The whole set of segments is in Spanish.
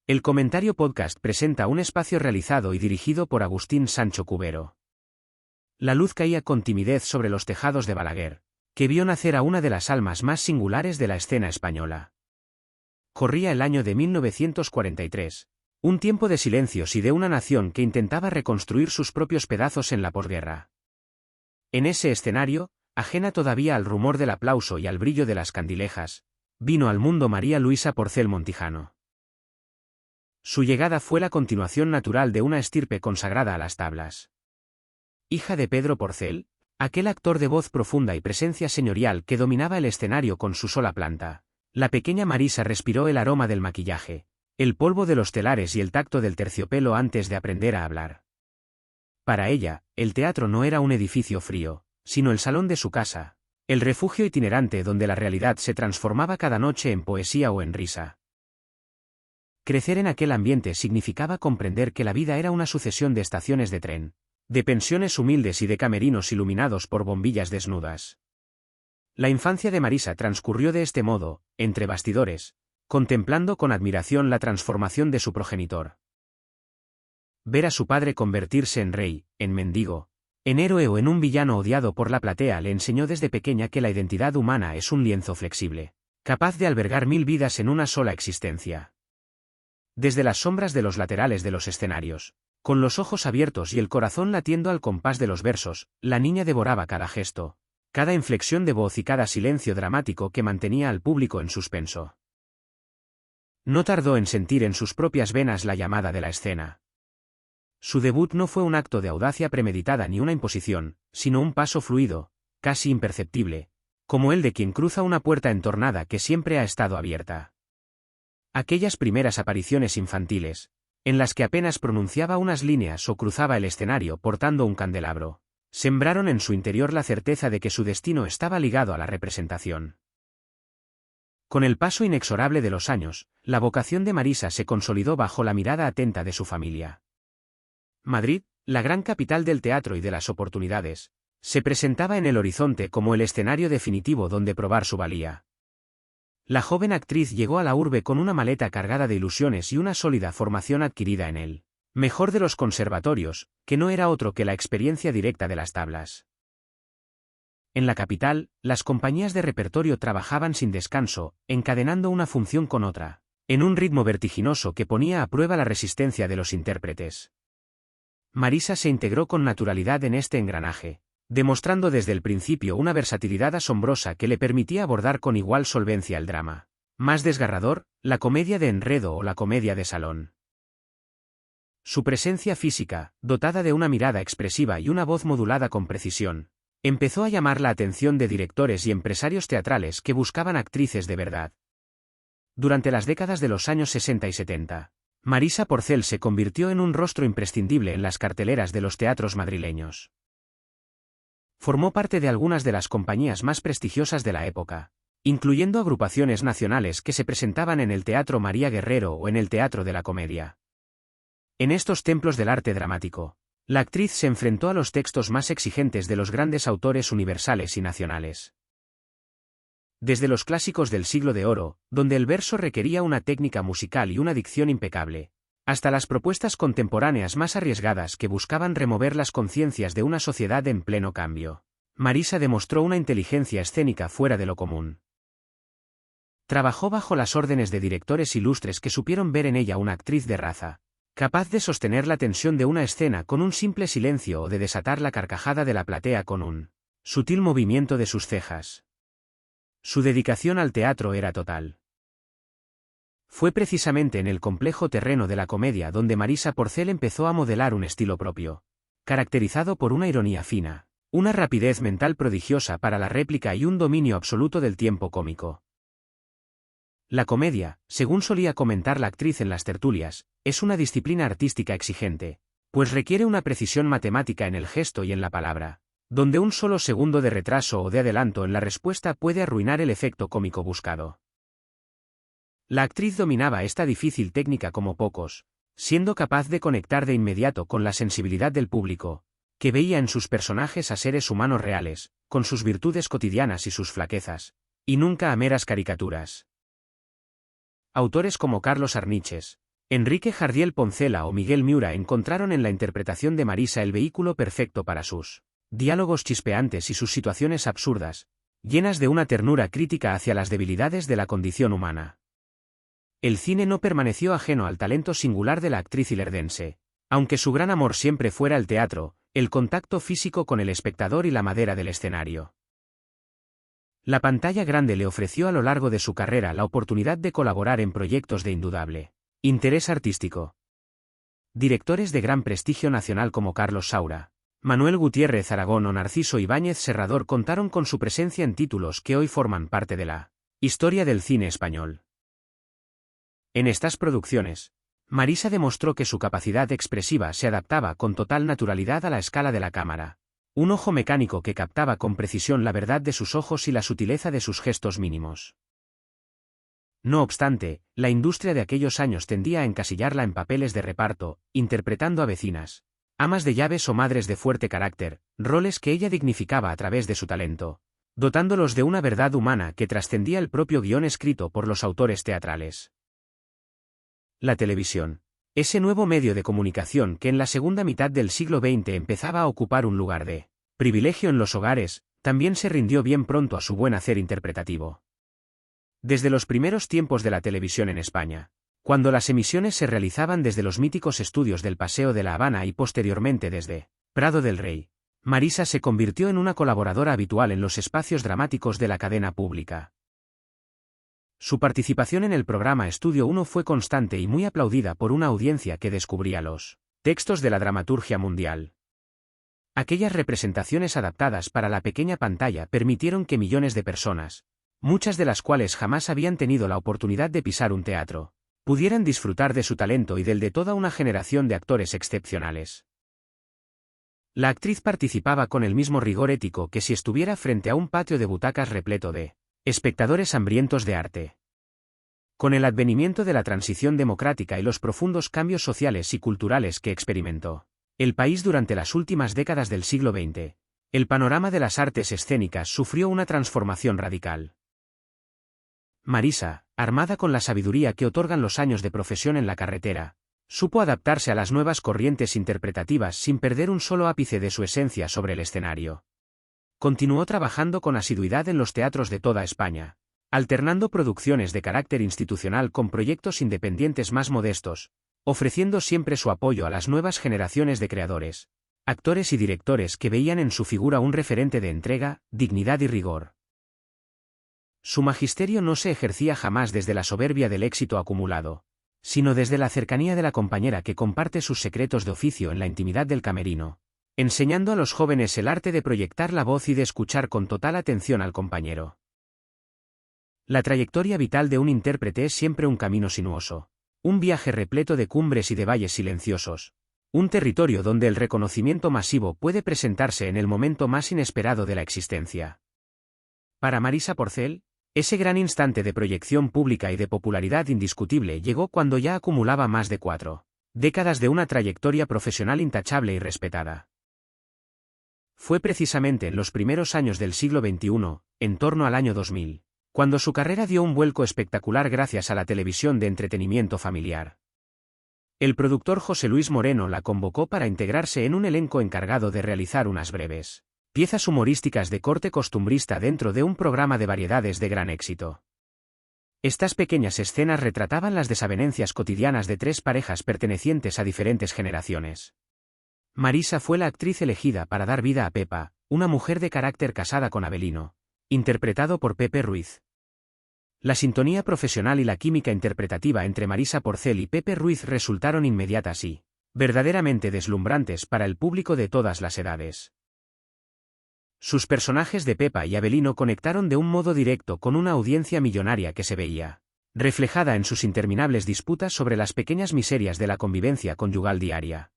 El Comentario Podcast presenta un espacio realizado y dirigido por Agustín Sancho Cubero. La luz caía con timidez sobre los tejados de Balaguer, que vio nacer a una de las almas más singulares de la escena española. Corría el año de 1943, un tiempo de silencios y de una nación que intentaba reconstruir sus propios pedazos en la posguerra. En ese escenario, ajena todavía al rumor del aplauso y al brillo de las candilejas, vino al mundo María Luisa Porcel Montijano. Su llegada fue la continuación natural de una estirpe consagrada a las tablas. Hija de Pedro Porcel, aquel actor de voz profunda y presencia señorial que dominaba el escenario con su sola planta, la pequeña Marisa respiró el aroma del maquillaje, el polvo de los telares y el tacto del terciopelo antes de aprender a hablar. Para ella, el teatro no era un edificio frío, sino el salón de su casa, el refugio itinerante donde la realidad se transformaba cada noche en poesía o en risa. Crecer en aquel ambiente significaba comprender que la vida era una sucesión de estaciones de tren, de pensiones humildes y de camerinos iluminados por bombillas desnudas. La infancia de Marisa transcurrió de este modo, entre bastidores, contemplando con admiración la transformación de su progenitor. Ver a su padre convertirse en rey, en mendigo, en héroe o en un villano odiado por la platea le enseñó desde pequeña que la identidad humana es un lienzo flexible, capaz de albergar 1000 vidas en una sola existencia. Desde las sombras de los laterales de los escenarios, con los ojos abiertos y el corazón latiendo al compás de los versos, la niña devoraba cada gesto, cada inflexión de voz y cada silencio dramático que mantenía al público en suspenso. No tardó en sentir en sus propias venas la llamada de la escena. Su debut no fue un acto de audacia premeditada ni una imposición, sino un paso fluido, casi imperceptible, como el de quien cruza una puerta entornada que siempre ha estado abierta. Aquellas primeras apariciones infantiles, en las que apenas pronunciaba unas líneas o cruzaba el escenario portando un candelabro, sembraron en su interior la certeza de que su destino estaba ligado a la representación. Con el paso inexorable de los años, la vocación de Marisa se consolidó bajo la mirada atenta de su familia. Madrid, la gran capital del teatro y de las oportunidades, se presentaba en el horizonte como el escenario definitivo donde probar su valía. La joven actriz llegó a la urbe con una maleta cargada de ilusiones y una sólida formación adquirida en el mejor de los conservatorios, que no era otro que la experiencia directa de las tablas. En la capital, las compañías de repertorio trabajaban sin descanso, encadenando una función con otra, en un ritmo vertiginoso que ponía a prueba la resistencia de los intérpretes. Marisa se integró con naturalidad en este engranaje, demostrando desde el principio una versatilidad asombrosa que le permitía abordar con igual solvencia el drama más desgarrador, la comedia de enredo o la comedia de salón. Su presencia física, dotada de una mirada expresiva y una voz modulada con precisión, empezó a llamar la atención de directores y empresarios teatrales que buscaban actrices de verdad. Durante las décadas de los años 60 y 70, Marisa Porcel se convirtió en un rostro imprescindible en las carteleras de los teatros madrileños. Formó parte de algunas de las compañías más prestigiosas de la época, incluyendo agrupaciones nacionales que se presentaban en el Teatro María Guerrero o en el Teatro de la Comedia. En estos templos del arte dramático, la actriz se enfrentó a los textos más exigentes de los grandes autores universales y nacionales. Desde los clásicos del siglo de oro, donde el verso requería una técnica musical y una dicción impecable, hasta las propuestas contemporáneas más arriesgadas que buscaban remover las conciencias de una sociedad en pleno cambio, Marisa demostró una inteligencia escénica fuera de lo común. Trabajó bajo las órdenes de directores ilustres que supieron ver en ella una actriz de raza, capaz de sostener la tensión de una escena con un simple silencio o de desatar la carcajada de la platea con un sutil movimiento de sus cejas. Su dedicación al teatro era total. Fue precisamente en el complejo terreno de la comedia donde Marisa Porcel empezó a modelar un estilo propio, caracterizado por una ironía fina, una rapidez mental prodigiosa para la réplica y un dominio absoluto del tiempo cómico. La comedia, según solía comentar la actriz en las tertulias, es una disciplina artística exigente, pues requiere una precisión matemática en el gesto y en la palabra, donde un solo segundo de retraso o de adelanto en la respuesta puede arruinar el efecto cómico buscado. La actriz dominaba esta difícil técnica como pocos, siendo capaz de conectar de inmediato con la sensibilidad del público, que veía en sus personajes a seres humanos reales, con sus virtudes cotidianas y sus flaquezas, y nunca a meras caricaturas. Autores como Carlos Arniches, Enrique Jardiel Poncela o Miguel Miura encontraron en la interpretación de Marisa el vehículo perfecto para sus diálogos chispeantes y sus situaciones absurdas, llenas de una ternura crítica hacia las debilidades de la condición humana. El cine no permaneció ajeno al talento singular de la actriz ilerdense, aunque su gran amor siempre fuera el teatro, el contacto físico con el espectador y la madera del escenario. La pantalla grande le ofreció a lo largo de su carrera la oportunidad de colaborar en proyectos de indudable interés artístico. Directores de gran prestigio nacional como Carlos Saura, Manuel Gutiérrez Aragón o Narciso Ibáñez Serrador contaron con su presencia en títulos que hoy forman parte de la historia del cine español. En estas producciones, Marisa demostró que su capacidad expresiva se adaptaba con total naturalidad a la escala de la cámara, un ojo mecánico que captaba con precisión la verdad de sus ojos y la sutileza de sus gestos mínimos. No obstante, la industria de aquellos años tendía a encasillarla en papeles de reparto, interpretando a vecinas, amas de llaves o madres de fuerte carácter, roles que ella dignificaba a través de su talento, dotándolos de una verdad humana que trascendía el propio guión escrito por los autores teatrales. La televisión, ese nuevo medio de comunicación que en la segunda mitad del siglo XX empezaba a ocupar un lugar de privilegio en los hogares, también se rindió bien pronto a su buen hacer interpretativo. Desde los primeros tiempos de la televisión en España, cuando las emisiones se realizaban desde los míticos estudios del Paseo de la Habana y posteriormente desde Prado del Rey, Marisa se convirtió en una colaboradora habitual en los espacios dramáticos de la cadena pública. Su participación en el programa Estudio 1 fue constante y muy aplaudida por una audiencia que descubría los textos de la dramaturgia mundial. Aquellas representaciones adaptadas para la pequeña pantalla permitieron que millones de personas, muchas de las cuales jamás habían tenido la oportunidad de pisar un teatro, pudieran disfrutar de su talento y del de toda una generación de actores excepcionales. La actriz participaba con el mismo rigor ético que si estuviera frente a un patio de butacas repleto de espectadores hambrientos de arte. Con el advenimiento de la transición democrática y los profundos cambios sociales y culturales que experimentó el país durante las últimas décadas del siglo XX, el panorama de las artes escénicas sufrió una transformación radical. Marisa, armada con la sabiduría que otorgan los años de profesión en la carretera, supo adaptarse a las nuevas corrientes interpretativas sin perder un solo ápice de su esencia sobre el escenario. Continuó trabajando con asiduidad en los teatros de toda España, alternando producciones de carácter institucional con proyectos independientes más modestos, ofreciendo siempre su apoyo a las nuevas generaciones de creadores, actores y directores que veían en su figura un referente de entrega, dignidad y rigor. Su magisterio no se ejercía jamás desde la soberbia del éxito acumulado, sino desde la cercanía de la compañera que comparte sus secretos de oficio en la intimidad del camerino, enseñando a los jóvenes el arte de proyectar la voz y de escuchar con total atención al compañero. La trayectoria vital de un intérprete es siempre un camino sinuoso, un viaje repleto de cumbres y de valles silenciosos, un territorio donde el reconocimiento masivo puede presentarse en el momento más inesperado de la existencia. Para Marisa Porcel, ese gran instante de proyección pública y de popularidad indiscutible llegó cuando ya acumulaba más de 4 décadas de una trayectoria profesional intachable y respetada. Fue precisamente en los primeros años del siglo XXI, en torno al año 2000, cuando su carrera dio un vuelco espectacular gracias a la televisión de entretenimiento familiar. El productor José Luis Moreno la convocó para integrarse en un elenco encargado de realizar unas breves piezas humorísticas de corte costumbrista dentro de un programa de variedades de gran éxito. Estas pequeñas escenas retrataban las desavenencias cotidianas de 3 parejas pertenecientes a diferentes generaciones. Marisa fue la actriz elegida para dar vida a Pepa, una mujer de carácter casada con Avelino, interpretado por Pepe Ruiz. La sintonía profesional y la química interpretativa entre Marisa Porcel y Pepe Ruiz resultaron inmediatas y verdaderamente deslumbrantes para el público de todas las edades. Sus personajes de Pepa y Avelino conectaron de un modo directo con una audiencia millonaria que se veía reflejada en sus interminables disputas sobre las pequeñas miserias de la convivencia conyugal diaria.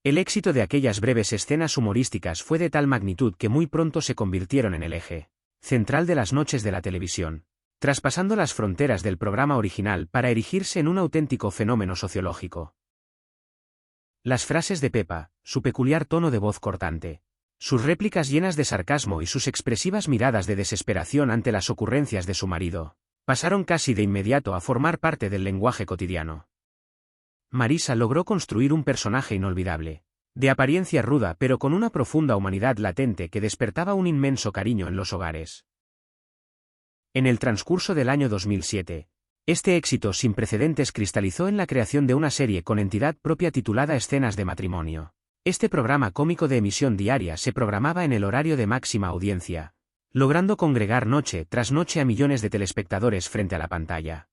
El éxito de aquellas breves escenas humorísticas fue de tal magnitud que muy pronto se convirtieron en el eje central de las noches de la televisión, traspasando las fronteras del programa original para erigirse en un auténtico fenómeno sociológico. Las frases de Pepa, su peculiar tono de voz cortante, sus réplicas llenas de sarcasmo y sus expresivas miradas de desesperación ante las ocurrencias de su marido, pasaron casi de inmediato a formar parte del lenguaje cotidiano. Marisa logró construir un personaje inolvidable, de apariencia ruda pero con una profunda humanidad latente que despertaba un inmenso cariño en los hogares. En el transcurso del año 2007, este éxito sin precedentes cristalizó en la creación de una serie con entidad propia titulada Escenas de matrimonio. Este programa cómico de emisión diaria se programaba en el horario de máxima audiencia, logrando congregar noche tras noche a millones de telespectadores frente a la pantalla.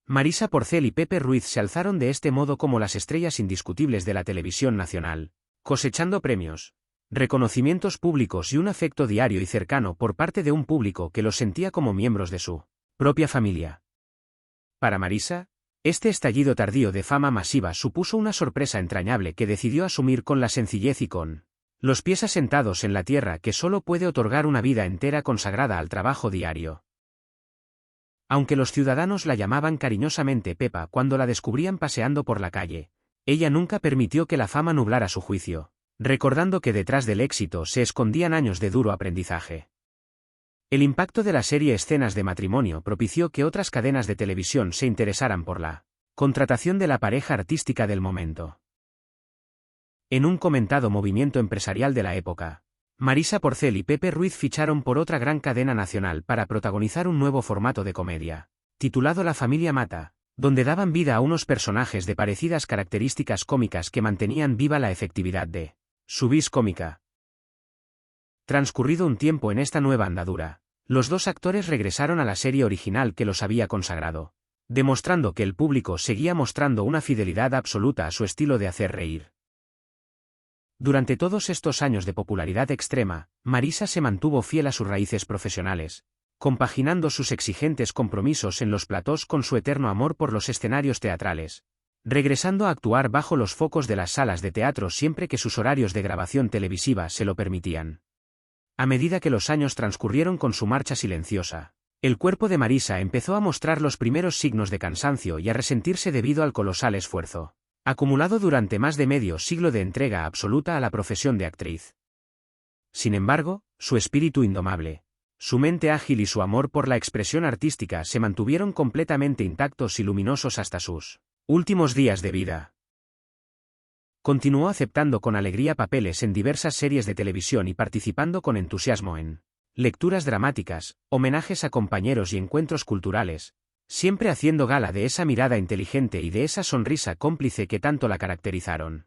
Marisa Porcel y Pepe Ruiz se alzaron de este modo como las estrellas indiscutibles de la televisión nacional, cosechando premios, reconocimientos públicos y un afecto diario y cercano por parte de un público que los sentía como miembros de su propia familia. Para Marisa, este estallido tardío de fama masiva supuso una sorpresa entrañable que decidió asumir con la sencillez y con los pies asentados en la tierra que solo puede otorgar una vida entera consagrada al trabajo diario. Aunque los ciudadanos la llamaban cariñosamente Pepa cuando la descubrían paseando por la calle, ella nunca permitió que la fama nublara su juicio, recordando que detrás del éxito se escondían años de duro aprendizaje. El impacto de la serie Escenas de matrimonio propició que otras cadenas de televisión se interesaran por la contratación de la pareja artística del momento. En un comentado movimiento empresarial de la época, Marisa Porcel y Pepe Ruiz ficharon por otra gran cadena nacional para protagonizar un nuevo formato de comedia, titulado La familia mata, donde daban vida a unos personajes de parecidas características cómicas que mantenían viva la efectividad de su vis cómica. Transcurrido un tiempo en esta nueva andadura, los dos actores regresaron a la serie original que los había consagrado, demostrando que el público seguía mostrando una fidelidad absoluta a su estilo de hacer reír. Durante todos estos años de popularidad extrema, Marisa se mantuvo fiel a sus raíces profesionales, compaginando sus exigentes compromisos en los platós con su eterno amor por los escenarios teatrales, regresando a actuar bajo los focos de las salas de teatro siempre que sus horarios de grabación televisiva se lo permitían. A medida que los años transcurrieron con su marcha silenciosa, el cuerpo de Marisa empezó a mostrar los primeros signos de cansancio y a resentirse debido al colosal esfuerzo acumulado durante más de medio siglo de entrega absoluta a la profesión de actriz. Sin embargo, su espíritu indomable, su mente ágil y su amor por la expresión artística se mantuvieron completamente intactos y luminosos hasta sus últimos días de vida. Continuó aceptando con alegría papeles en diversas series de televisión y participando con entusiasmo en lecturas dramáticas, homenajes a compañeros y encuentros culturales, siempre haciendo gala de esa mirada inteligente y de esa sonrisa cómplice que tanto la caracterizaron.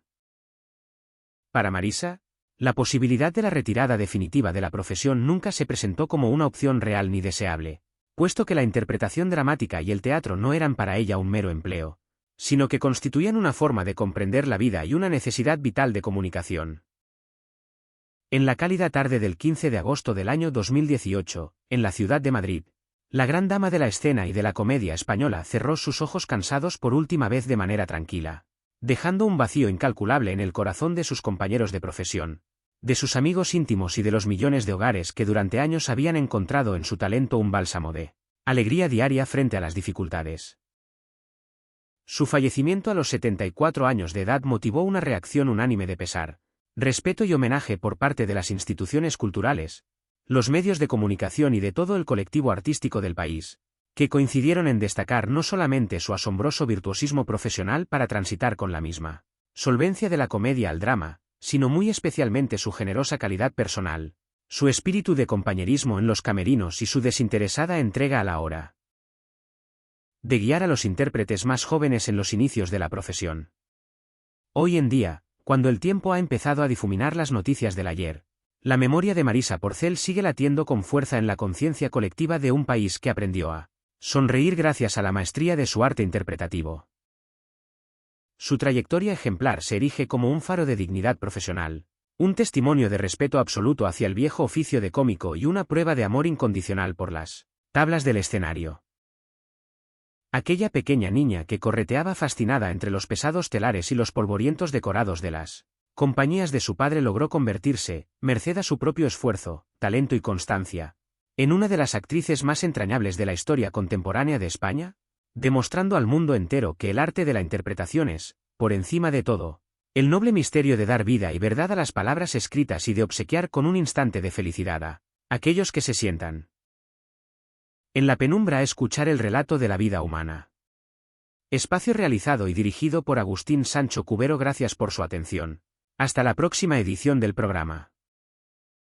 Para Marisa, la posibilidad de la retirada definitiva de la profesión nunca se presentó como una opción real ni deseable, puesto que la interpretación dramática y el teatro no eran para ella un mero empleo, sino que constituían una forma de comprender la vida y una necesidad vital de comunicación. En la cálida tarde del 15 de agosto del año 2018, en la ciudad de Madrid, la gran dama de la escena y de la comedia española cerró sus ojos cansados por última vez de manera tranquila, dejando un vacío incalculable en el corazón de sus compañeros de profesión, de sus amigos íntimos y de los millones de hogares que durante años habían encontrado en su talento un bálsamo de alegría diaria frente a las dificultades. Su fallecimiento a los 74 años de edad motivó una reacción unánime de pesar, respeto y homenaje por parte de las instituciones culturales, los medios de comunicación y de todo el colectivo artístico del país, que coincidieron en destacar no solamente su asombroso virtuosismo profesional para transitar con la misma solvencia de la comedia al drama, sino muy especialmente su generosa calidad personal, su espíritu de compañerismo en los camerinos y su desinteresada entrega a la hora de guiar a los intérpretes más jóvenes en los inicios de la profesión. Hoy en día, cuando el tiempo ha empezado a difuminar las noticias del ayer, la memoria de Marisa Porcel sigue latiendo con fuerza en la conciencia colectiva de un país que aprendió a sonreír gracias a la maestría de su arte interpretativo. Su trayectoria ejemplar se erige como un faro de dignidad profesional, un testimonio de respeto absoluto hacia el viejo oficio de cómico y una prueba de amor incondicional por las tablas del escenario. Aquella pequeña niña que correteaba fascinada entre los pesados telares y los polvorientos decorados de las compañías de su padre logró convertirse, merced a su propio esfuerzo, talento y constancia, en una de las actrices más entrañables de la historia contemporánea de España, demostrando al mundo entero que el arte de la interpretación es, por encima de todo, el noble misterio de dar vida y verdad a las palabras escritas y de obsequiar con un instante de felicidad a aquellos que se sientan en la penumbra a escuchar el relato de la vida humana. Espacio realizado y dirigido por Agustín Sancho Cubero. Gracias por su atención. Hasta la próxima edición del programa.